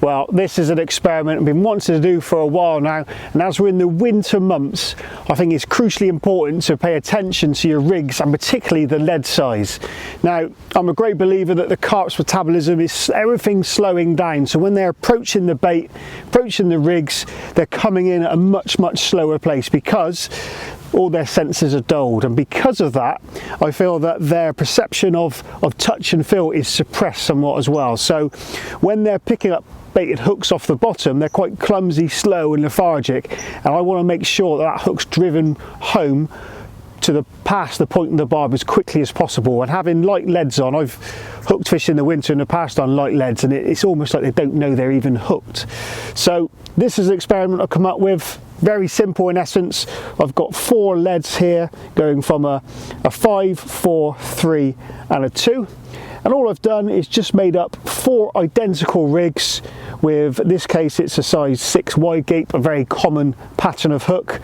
Well, this is an experiment I've been wanting to do for a while now, and as we're in the winter months, I think it's crucially important to pay attention to your rigs and particularly the lead size. Now, I'm a great believer that the carp's metabolism is everything slowing down, so when they're approaching the bait, approaching the rigs, they're coming in at a much slower pace because all their senses are dulled, and because of that I feel that their perception of touch and feel is suppressed somewhat as well. So when they're picking up baited hooks off the bottom, they're quite clumsy, slow and lethargic, and I want to make sure that that hook's driven home to past the point of the barb as quickly as possible. And having light leads on, I've hooked fish in the winter in the past on light leads, and it's almost like they don't know they're even hooked. So this is an experiment I've come up with, very simple in essence. I've got 4 leads here going from a 5, 4, 3 and a 2. And all I've done is just made up 4 identical rigs with, in this case it's a size 6 wide gape, a very common pattern of hook.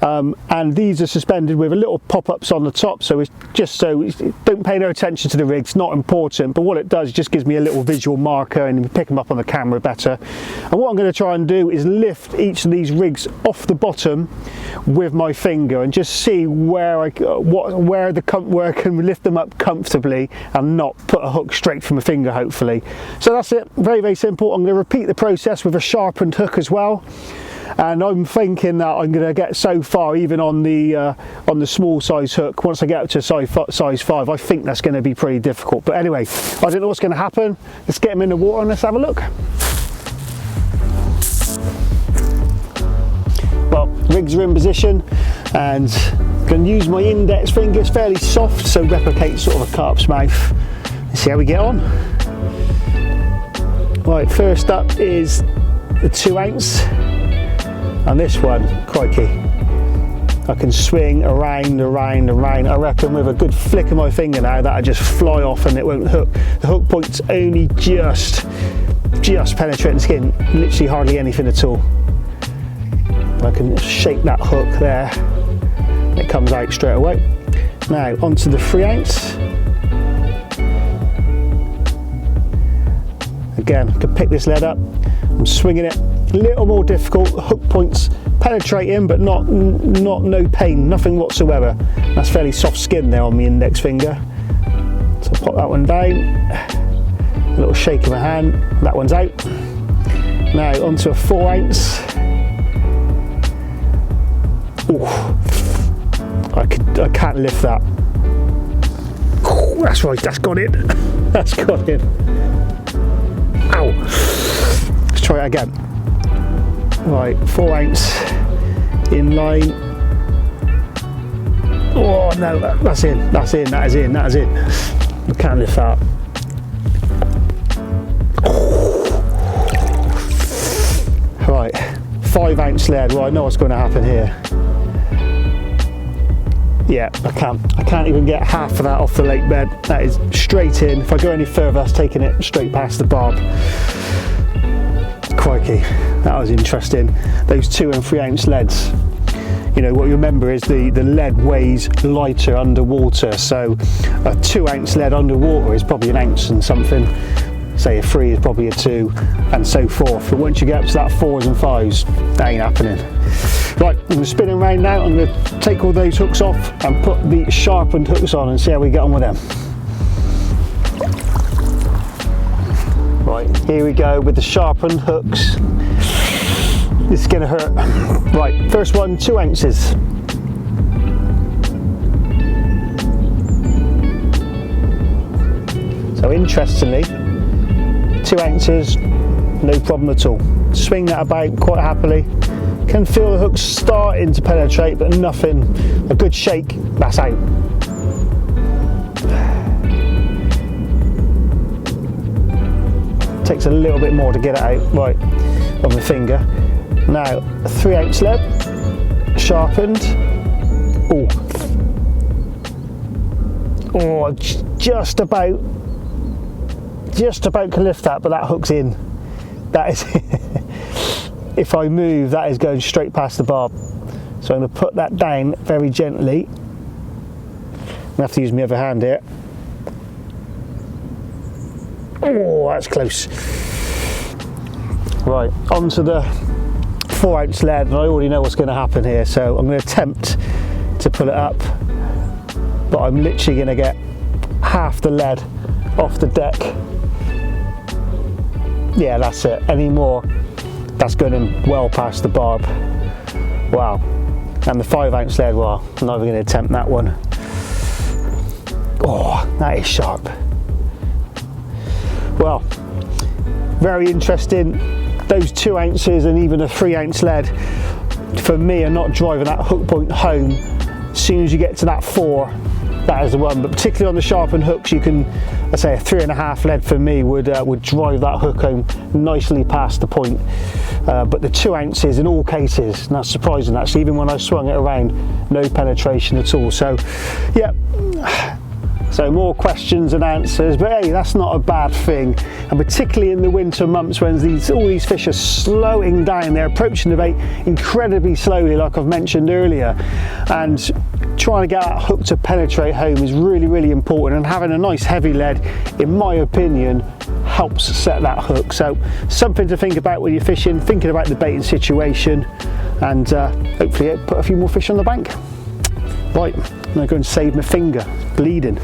And these are suspended with a little pop-ups on the top, so it's just so, don't pay no attention to the rigs, not important, but what it does, it just gives me a little visual marker and you pick them up on the camera better. And what I'm going to try and do is lift each of these rigs off the bottom with my finger and just see where I can lift them up comfortably and not put a hook straight from a finger, hopefully. So that's it, very simple. I'm going to repeat the process with a sharpened hook as well. And I'm thinking that I'm going to get so far, even on the small size hook, once I get up to size 5, I think that's going to be pretty difficult. But anyway, I don't know what's going to happen. Let's get them in the water and let's have a look. Well, rigs are in position, and I'm going to use my index finger. It's fairly soft, so replicate sort of a carp's mouth. Let's see how we get on. Right, first up is the 2 ounce. And this one, crikey, I can swing around. I reckon with a good flick of my finger now that'll just fly off and it won't hook. The hook point's only just penetrating the skin, literally hardly anything at all. I can shake that hook there, and it comes out straight away. Now onto the 3 ounce. Again, I can pick this lead up, I'm swinging it. A little more difficult, hook points penetrating but not no pain, nothing whatsoever. That's fairly soft skin there on my index finger. So I'll pop that one down, a little shake of my hand, that one's out. Now onto a 4 ounce. Ooh, I can't lift that. Ooh, that's right, that's got in. That's got in. Ow. Let's try it again. Right, 4 ounce in line. Oh no, that's in, that is in. I can't lift that. Right, 5 ounce lead. Well, I know what's going to happen here. Yeah, I can't even get half of that off the lake bed. That is straight in. If I go any further, that's taking it straight past the barb. Crikey, that was interesting. Those 2 and 3 ounce leads, you know, what you remember is the lead weighs lighter underwater, so a 2 ounce lead underwater is probably 1 ounce and something, say a 3 is probably a 2 and so forth. But once you get up to that 4s and 5s, that ain't happening. Right, I'm going to spin them around now. I'm going to take all those hooks off and put the sharpened hooks on and see how we get on with them. Right, here we go with the sharpened hooks. This is going to hurt. Right, first one, 2 ounces. So interestingly, 2 ounces, no problem at all. Swing that about quite happily. Can feel the hooks starting to penetrate, but nothing. A good shake, that's out. Takes a little bit more to get it out, right, on the finger. Now, a 3 ounce lead, sharpened. Oh, just about can lift that, but that hook's in. That is, if I move, that is going straight past the barb. So I'm going to put that down very gently. I'm going to have to use my other hand here. Oh, that's close. Right, onto the 4 ounce lead, and I already know what's going to happen here, so I'm going to attempt to pull it up, but I'm literally going to get half the lead off the deck. Yeah, that's it. Any more, that's going in well past the barb. Wow. And the 5 ounce lead, well, I'm not even going to attempt that one. Oh, that is sharp. Well, very interesting. Those 2 ounces and even a 3 ounce lead, for me, are not driving that hook point home. As soon as you get to that 4, that is the one. But particularly on the sharpened hooks, you can, I'd say a 3.5 lead for me would drive that hook home nicely past the point. But the 2 ounces in all cases, and that's surprising actually, even when I swung it around, no penetration at all. So yeah, so more questions and answers, but hey, that's not a bad thing. And particularly in the winter months when all these fish are slowing down, they're approaching the bait incredibly slowly, like I've mentioned earlier, and trying to get that hook to penetrate home is really, really important. And having a nice heavy lead, in my opinion, helps set that hook. So something to think about when you're fishing, thinking about the baiting situation, and hopefully put a few more fish on the bank. Right, I'm going to go and save my finger, bleeding.